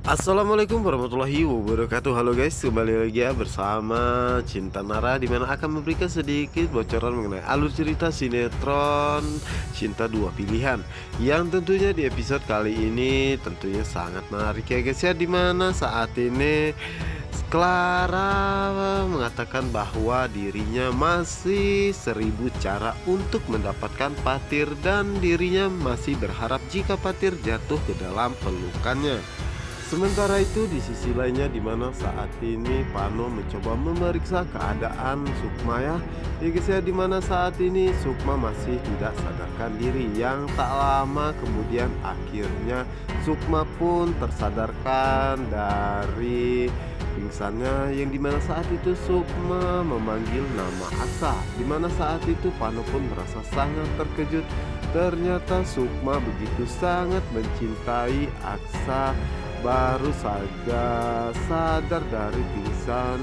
Assalamualaikum warahmatullahi wabarakatuh. Halo guys, kembali lagi ya bersama Cinta Nara, dimana akan memberikan sedikit bocoran mengenai alur cerita sinetron Cinta Dua Pilihan, yang tentunya di episode kali ini tentunya sangat menarik ya guys ya, dimana saat ini Clara mengatakan bahwa dirinya masih 1000 cara untuk mendapatkan Patir, dan dirinya masih berharap jika Patir jatuh ke dalam pelukannya. Sementara itu di sisi lainnya, dimana saat ini Pano mencoba memeriksa keadaan Sukma ya guys ya, dimana saat ini Sukma masih tidak sadarkan diri. Yang tak lama kemudian akhirnya Sukma pun tersadarkan dari pingsannya, yang dimana saat itu Sukma memanggil nama Aksa, dimana saat itu Pano pun merasa sangat terkejut. Ternyata Sukma begitu sangat mencintai Aksa. Baru saja sadar dari pingsan,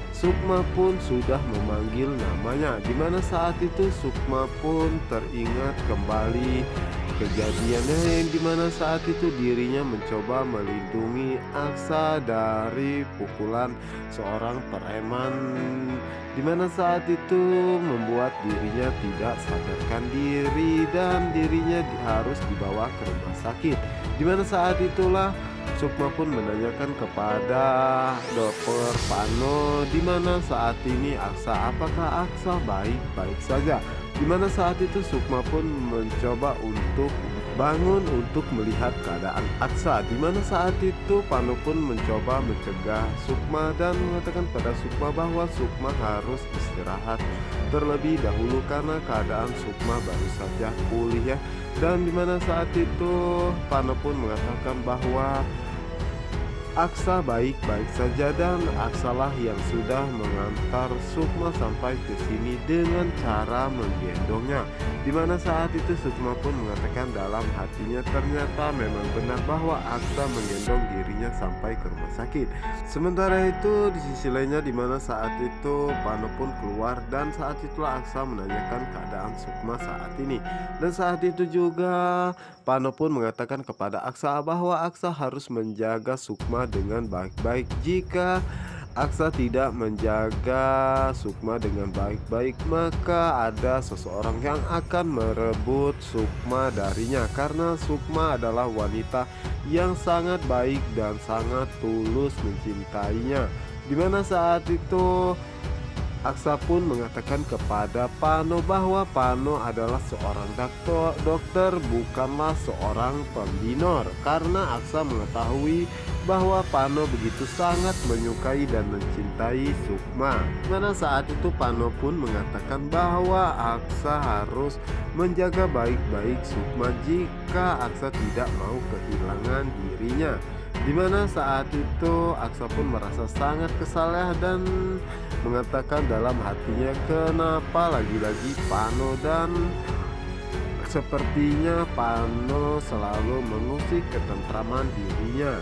Sukma pun sudah memanggil namanya, dimana saat itu Sukma pun teringat kembali kejadiannya, yang dimana saat itu dirinya mencoba melindungi Aksa dari pukulan seorang preman, dimana saat itu membuat dirinya tidak sadarkan diri dan dirinya harus dibawa ke rumah sakit. Dimana saat itulah Sukma pun menanyakan kepada dokter Pano, dimana saat ini Aksa, apakah Aksa baik-baik saja. Dimana saat itu Sukma pun mencoba untuk bangun untuk melihat keadaan Aksa, dimana saat itu Pano pun mencoba mencegah Sukma dan mengatakan pada Sukma bahwa Sukma harus istirahat terlebih dahulu karena keadaan Sukma baru saja pulih ya. Dan dimana saat itu Pano pun mengatakan bahwa Aksa baik-baik saja dan Aksalah yang sudah mengantar Sukma sampai ke sini dengan cara menggendongnya. Dimana saat itu Sukma pun mengatakan dalam hatinya ternyata memang benar bahwa Aksa menggendong dirinya sampai ke rumah sakit. Sementara itu di sisi lainnya, dimana saat itu Pano pun keluar dan saat itulah Aksa menanyakan keadaan Sukma saat ini. Dan saat itu juga Pano pun mengatakan kepada Aksa bahwa Aksa harus menjaga Sukma dengan baik-baik. Jika Aksa tidak menjaga Sukma dengan baik-baik, maka ada seseorang yang akan merebut Sukma darinya, karena Sukma adalah wanita yang sangat baik dan sangat tulus mencintainya. Dimana saat itu Aksa pun mengatakan kepada Pano bahwa Pano adalah seorang dokter, bukanlah seorang pembinor, karena Aksa mengetahui bahwa Pano begitu sangat menyukai dan mencintai Sukma. Dimana saat itu Pano pun mengatakan bahwa Aksa harus menjaga baik-baik Sukma jika Aksa tidak mau kehilangan dirinya. Dimana saat itu Aksa pun merasa sangat kesal ya, dan mengatakan dalam hatinya kenapa lagi-lagi Pano, dan sepertinya Pano selalu mengusik ketentraman dirinya.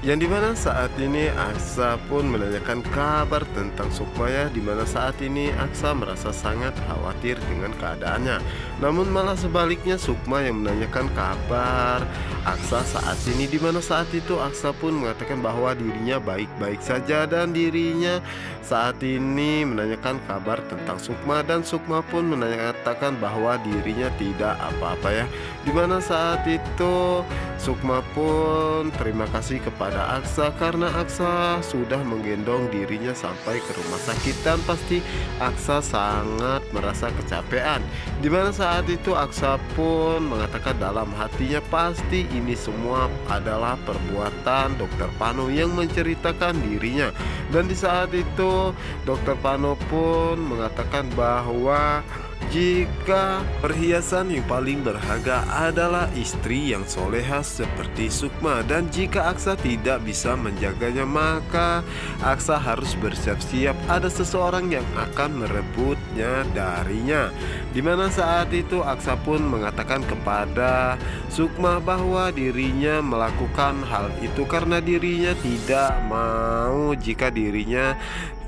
Yang dimana saat ini Aksa pun menanyakan kabar tentang Sukma ya, dimana saat ini Aksa merasa sangat khawatir dengan keadaannya. Namun malah sebaliknya Sukma yang menanyakan kabar Aksa saat ini, dimana saat itu Aksa pun mengatakan bahwa dirinya baik-baik saja dan dirinya saat ini menanyakan kabar tentang Sukma, dan Sukma pun menyatakan bahwa dirinya tidak apa-apa ya. Dimana saat itu Sukma pun terima kasih kepada Aksa karena Aksa sudah menggendong dirinya sampai ke rumah sakit, dan pasti Aksa sangat merasa kecapean. Dimana saat itu Aksa pun mengatakan dalam hatinya pasti ini semua adalah perbuatan dokter Pano yang menceritakan dirinya. Dan di saat itu dokter Pano pun mengatakan bahwa jika perhiasan yang paling berharga adalah istri yang soleha seperti Sukma, dan jika Aksa tidak bisa menjaganya, maka Aksa harus bersiap-siap ada seseorang yang akan merebutnya darinya. Dimana saat itu Aksa pun mengatakan kepada Sukma bahwa dirinya melakukan hal itu karena dirinya tidak mau jika dirinya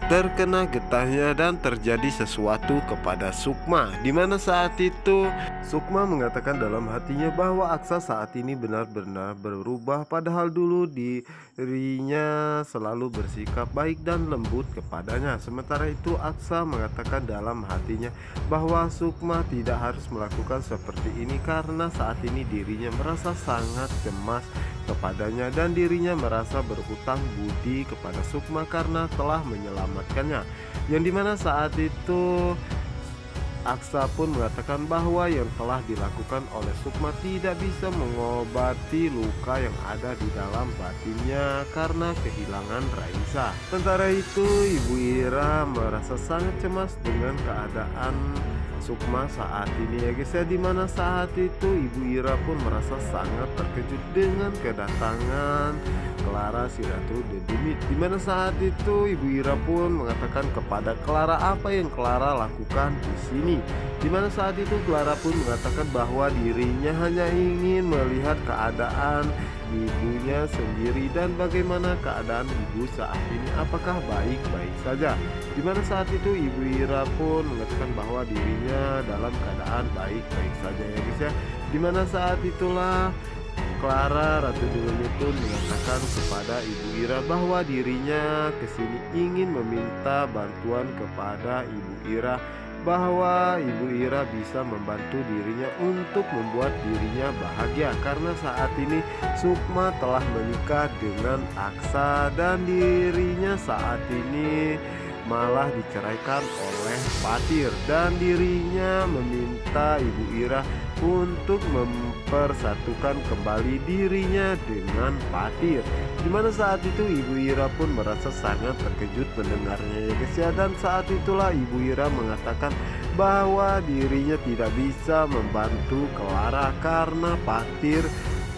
terkena getahnya dan terjadi sesuatu kepada Sukma, di mana saat itu Sukma mengatakan dalam hatinya bahwa Aksa saat ini benar-benar berubah, padahal dulu dirinya selalu bersikap baik dan lembut kepadanya. Sementara itu Aksa mengatakan dalam hatinya bahwa Sukma tidak harus melakukan seperti ini karena saat ini dirinya merasa sangat cemas kepadanya dan dirinya merasa berhutang budi kepada Sukma karena telah menyelamatkannya. Yang dimana saat itu Aksa pun mengatakan bahwa yang telah dilakukan oleh Sukma tidak bisa mengobati luka yang ada di dalam batinnya karena kehilangan Raisa. Sementara itu Ibu Ira merasa sangat cemas dengan keadaan Sukma saat ini ya guys ya, dimana saat itu Ibu Ira pun merasa sangat terkejut dengan kedatangan Clara Siratu Dedimit, dimana saat itu Ibu Ira pun mengatakan kepada Clara apa yang Clara lakukan di sini, dimana saat itu Clara pun mengatakan bahwa dirinya hanya ingin melihat keadaan ibunya sendiri dan bagaimana keadaan ibu saat ini, apakah baik-baik saja. Dimana saat itu Ibu Ira pun mengatakan bahwa dirinya dalam keadaan baik-baik saja ya guys ya. Dimana saat itulah Clara Ratu Dedimit pun mengatakan kepada Ibu Ira bahwa dirinya kesini ingin meminta bantuan kepada Ibu Ira, bahwa Ibu Ira bisa membantu dirinya untuk membuat dirinya bahagia karena saat ini Sukma telah menikah dengan Aksa dan dirinya saat ini malah diceraikan oleh Patir dan dirinya meminta Ibu Ira untuk mempersatukan kembali dirinya dengan Patir, dimana saat itu Ibu Ira pun merasa sangat terkejut mendengarnya ya guys ya. Dan saat itulah Ibu Ira mengatakan bahwa dirinya tidak bisa membantu Clara karena Patir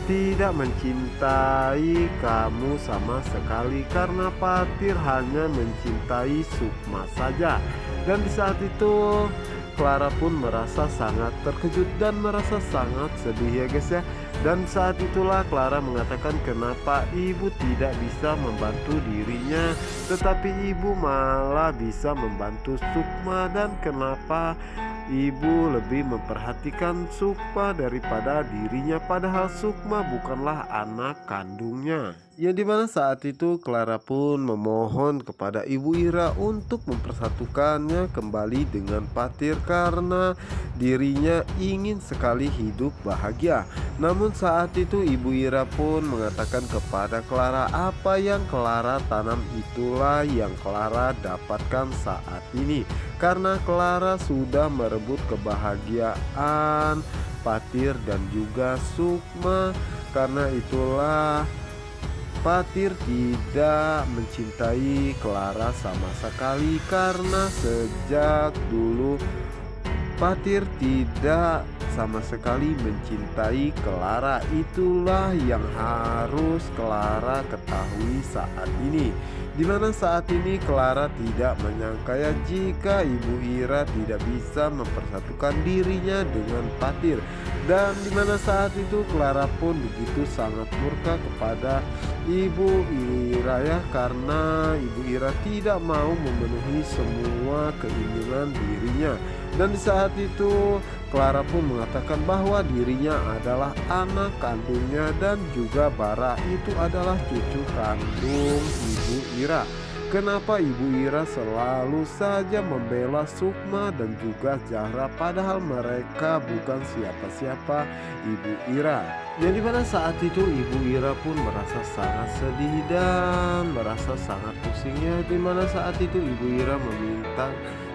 tidak mencintai kamu sama sekali karena Patir hanya mencintai Sukma saja. Dan di saat itu Clara pun merasa sangat terkejut dan merasa sangat sedih ya guys ya. Dan saat itulah Clara mengatakan kenapa ibu tidak bisa membantu dirinya tetapi ibu malah bisa membantu Sukma, dan kenapa ibu lebih memperhatikan Sukma daripada dirinya, padahal Sukma bukanlah anak kandungnya. Yang dimana saat itu Clara pun memohon kepada Ibu Ira untuk mempersatukannya kembali dengan Patir karena dirinya ingin sekali hidup bahagia. Namun saat itu Ibu Ira pun mengatakan kepada Clara apa yang Clara tanam itulah yang Clara dapatkan saat ini, karena Clara sudah merebut kebahagiaan Patir dan juga Sukma. Karena itulah Patir tidak mencintai Clara sama sekali karena sejak dulu Patir tidak sama sekali mencintai Clara. Itulah yang harus Clara ketahui saat ini, dimana saat ini Clara tidak menyangka ya jika Ibu Ira tidak bisa mempersatukan dirinya dengan Patir. Dan dimana saat itu Clara pun begitu sangat murka kepada Ibu Ira ya, karena Ibu Ira tidak mau memenuhi semua keinginan dirinya. Dan di saat itu Clara pun mengatakan bahwa dirinya adalah anak kandungnya dan juga Bara itu adalah cucu kandung Ibu Ira. Kenapa Ibu Ira selalu saja membela Sukma dan juga Zahra padahal mereka bukan siapa-siapa Ibu Ira. Yang dimana saat itu Ibu Ira pun merasa sangat sedih dan merasa sangat pusingnya, dimana saat itu Ibu Ira meminta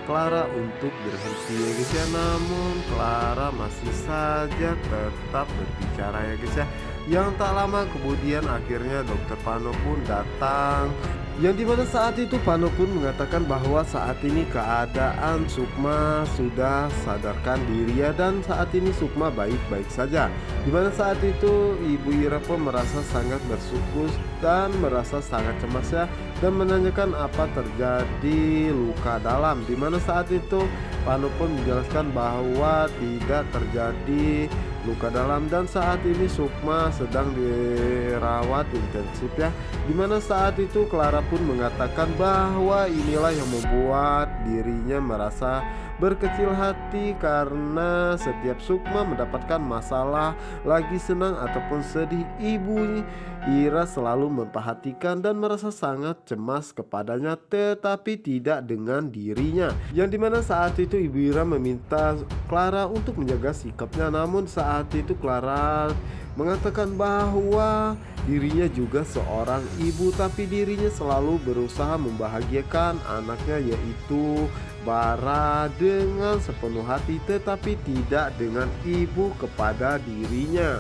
Clara untuk berhenti ya guys ya, namun Clara masih saja tetap berbicara ya guys ya. Yang tak lama kemudian akhirnya Dokter Pano pun datang, yang dimana saat itu Pano pun mengatakan bahwa saat ini keadaan Sukma sudah sadarkan diri ya, dan saat ini Sukma baik-baik saja. Dimana saat itu Ibu Ira pun merasa sangat bersyukur dan merasa sangat cemas ya, dan menanyakan apa terjadi luka dalam. Dimana saat itu Pano pun menjelaskan bahwa tidak terjadi luka dalam, dan saat ini Sukma sedang dirawat intensif ya. Dimana saat itu Clara pun mengatakan bahwa inilah yang membuat dirinya merasa berkecil hati karena setiap Sukma mendapatkan masalah, lagi senang ataupun sedih, ibu Ira selalu memperhatikan dan merasa sangat cemas kepadanya, tetapi tidak dengan dirinya. Yang dimana saat itu ibu Ira meminta Clara untuk menjaga sikapnya, namun saat itu Clara mengatakan bahwa dirinya juga seorang ibu, tapi dirinya selalu berusaha membahagiakan anaknya yaitu Bara dengan sepenuh hati, tetapi tidak dengan ibu kepada dirinya.